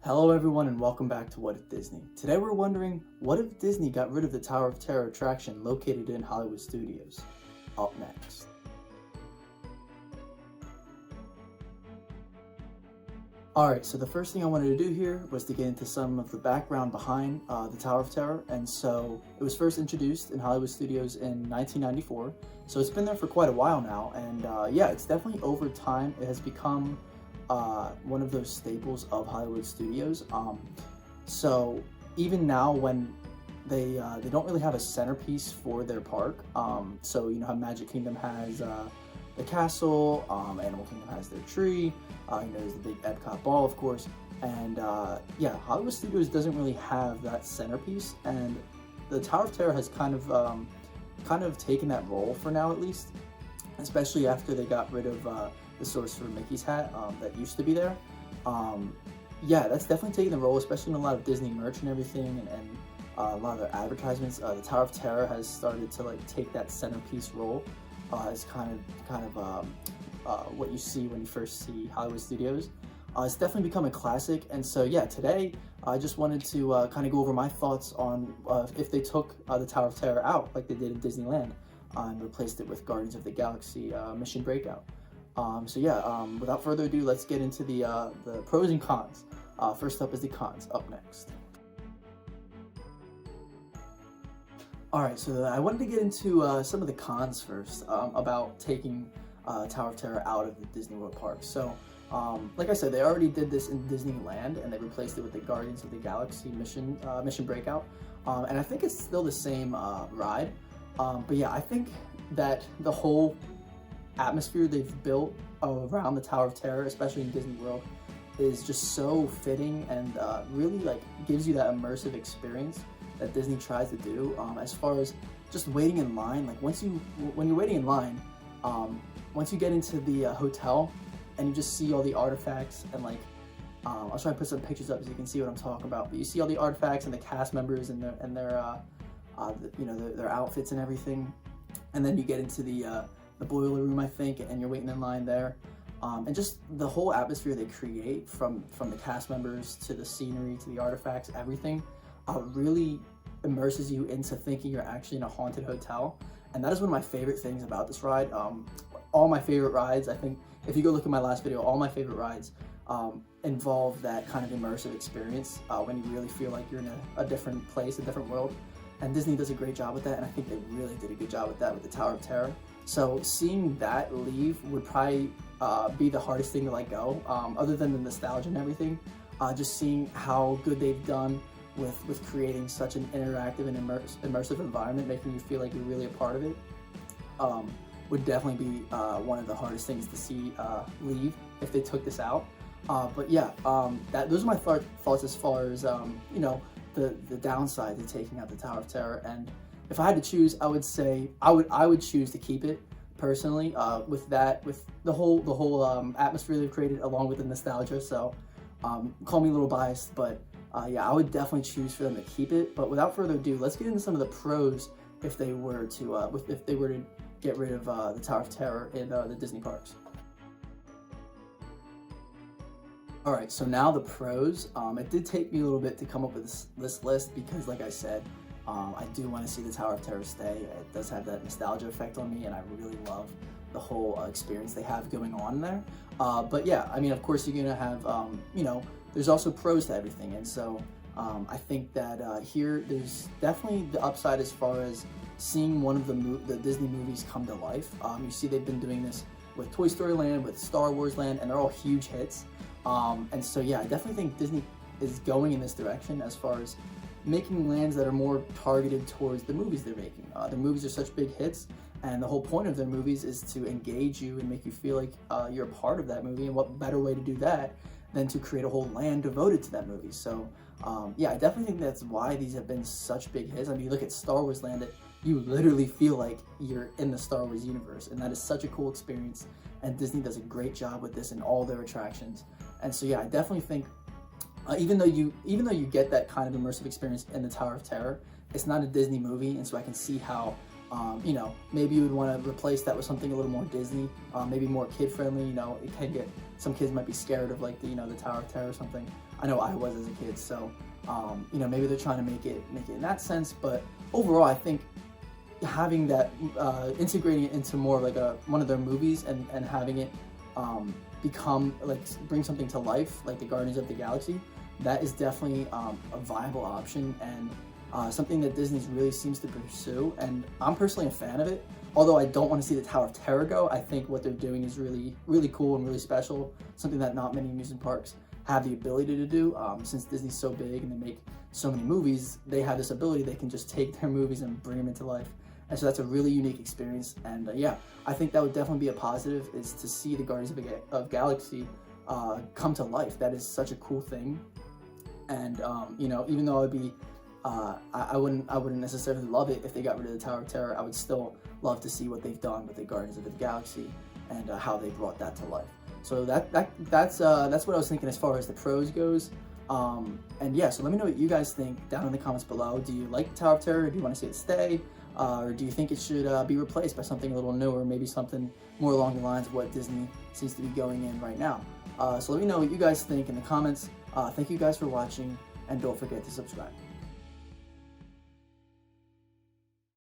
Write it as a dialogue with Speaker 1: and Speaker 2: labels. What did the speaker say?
Speaker 1: Hello everyone and welcome back to What If Disney. Today we're wondering, what if Disney got rid of the Tower of Terror attraction located in Hollywood Studios? Up next. Alright, so the first thing I wanted to do here was to get into some of the background behind the Tower of Terror. And so it was first introduced in Hollywood Studios in 1994. So it's been there for quite a while now. And yeah, it's definitely over time, it has become one of those staples of Hollywood Studios. So even now, when they don't really have a centerpiece for their park. So you know how Magic Kingdom has the castle, Animal Kingdom has their tree. There's the big Epcot ball, of course. And yeah, Hollywood Studios doesn't really have that centerpiece, and the Tower of Terror has kind of taken that role for now, at least. Especially after they got rid of the Sorcerer Mickey's hat that used to be there. Yeah, that's definitely taking the role, especially in a lot of Disney merch and everything, and a lot of their advertisements. The Tower of Terror has started to take that centerpiece role as kind of what you see when you first see Hollywood Studios. It's definitely become a classic, and so yeah, today I just wanted to kind of go over my thoughts on if they took the Tower of Terror out like they did in Disneyland and replaced it with Guardians of the Galaxy Mission Breakout. So yeah, without further ado, let's get into the pros and cons. First up is the cons, up next. Alright, so I wanted to get into some of the cons first about taking Tower of Terror out of the Disney World park. So, like I said, they already did this in Disneyland, and they replaced it with the Guardians of the Galaxy Mission Breakout. And I think it's still the same ride. But yeah, I think that the whole atmosphere they've built around the Tower of Terror, especially in Disney World, is just so fitting and really gives you that immersive experience that Disney tries to do. As far as just waiting in line, when you're waiting in line, once you get into the hotel and you just see all the artifacts and I'll try to put some pictures up so you can see what I'm talking about. But you see all the artifacts and the cast members and their outfits and everything, and then you get into the boiler room, I think, and you're waiting in line there. And just the whole atmosphere they create from the cast members to the scenery to the artifacts, everything really immerses you into thinking you're actually in a haunted hotel. And that is one of my favorite things about this ride. All my favorite rides, I think, if you go look at my last video, all my favorite rides involve that kind of immersive experience when you really feel like you're in a different place, a different world. And Disney does a great job with that, and I think they really did a good job with that with the Tower of Terror. So seeing that leave would probably be the hardest thing to let go, other than the nostalgia and everything. Just seeing how good they've done with creating such an interactive and immersive environment, making you feel like you're really a part of it, would definitely be one of the hardest things to see leave if they took this out. But yeah, those are my thoughts as far as the downside to taking out the Tower of Terror. And if I had to choose, I would say I would choose to keep it personally. With the whole atmosphere they've created, along with the nostalgia. So call me a little biased, but yeah, I would definitely choose for them to keep it. But without further ado, let's get into some of the pros if they were to get rid of the Tower of Terror in the Disney parks. Alright, so now the pros. It did take me a little bit to come up with this list because, like I said, I do want to see the Tower of Terror stay. It does have that nostalgia effect on me, and I really love the whole experience they have going on there. But yeah, I mean, of course, you're going to have, there's also pros to everything. And so I think that here, there's definitely the upside as far as seeing one of the Disney movies come to life. You see they've been doing this with Toy Story Land, with Star Wars Land, and they're all huge hits. And so yeah, I definitely think Disney is going in this direction as far as making lands that are more targeted towards the movies they're making. Their movies are such big hits, and the whole point of their movies is to engage you and make you feel like you're a part of that movie, and what better way to do that than to create a whole land devoted to that movie. So yeah, I definitely think that's why these have been such big hits. I mean, you look at Star Wars Land, that you literally feel like you're in the Star Wars universe, and that is such a cool experience, and Disney does a great job with this in all their attractions. And so yeah, I definitely think even though you get that kind of immersive experience in the Tower of Terror, it's not a Disney movie, and so I can see how You know, maybe you would want to replace that with something a little more Disney, maybe more kid friendly. You know, it can get, some kids might be scared of like the, you know, the Tower of Terror or something. I know I was as a kid, so you know, maybe they're trying to make it in that sense. But overall, I think having that, integrating it into more of like one of their movies, and having it become like, bring something to life like the Guardians of the Galaxy, that is definitely a viable option, and something that Disney really seems to pursue. And I'm personally a fan of it. Although I don't want to see the Tower of Terror go, I think what they're doing is really cool and really special. Something that not many amusement parks have the ability to do. Since Disney's so big and they make so many movies, they have this ability. They can just take their movies and bring them into life. And so that's a really unique experience. And yeah, I think that would definitely be a positive, is to see the Guardians of Galaxy come to life. That is such a cool thing. And you know, even though it'd be, I wouldn't necessarily love it if they got rid of the Tower of Terror, I would still love to see what they've done with the Guardians of the Galaxy, and how they brought that to life. So that's what I was thinking as far as the pros goes. And yeah, so let me know what you guys think down in the comments below. Do you like the Tower of Terror? Do you want to see it stay? Or do you think it should be replaced by something a little newer, maybe something more along the lines of what Disney seems to be going in right now? So let me know what you guys think in the comments. Thank you guys for watching, and don't forget to subscribe.